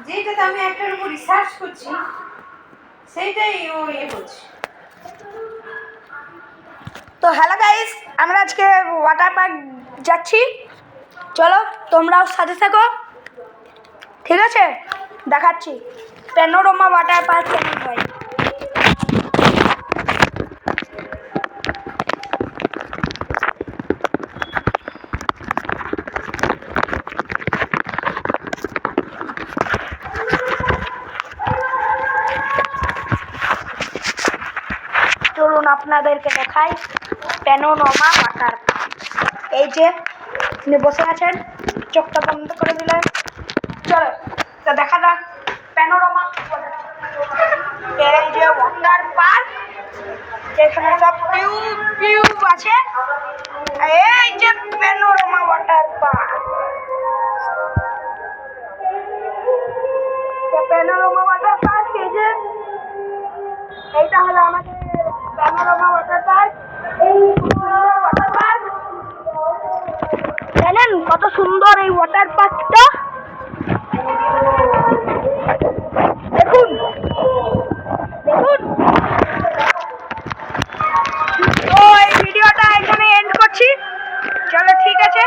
যেটাতে আমি একটার উপর রিসার্চ করছি সেইটাই ও করছে। তো হ্যালো গাইস, আমরা আজকে ওয়াটার পার্ক যাচ্ছি, চলো তোমরাও সাথে থাকো, ঠিক আছে? দেখাচ্ছি প্যানোরামা ওয়াটার পার্ক কেমন হয়। চলুন আপনাদেরকে দেখাই প্যানোরামা ওয়াটার পার্ক। এই যে আপনি বসে আছেন, চোখটা বন্ধ করে দিলেন, চলো তো দেখা যাক প্যানোরামা। এই যে ওয়াটার পার্ক, এখানে সব টিউব আছে। এই যে panorama water park, panorama water park. এই যে এইটা হলো আমাদের প্যানোরামা ওয়াটার পার্ক। এই ওয়াটার পার্ক জানেন কত সুন্দর এই ওয়াটার পার্কটা।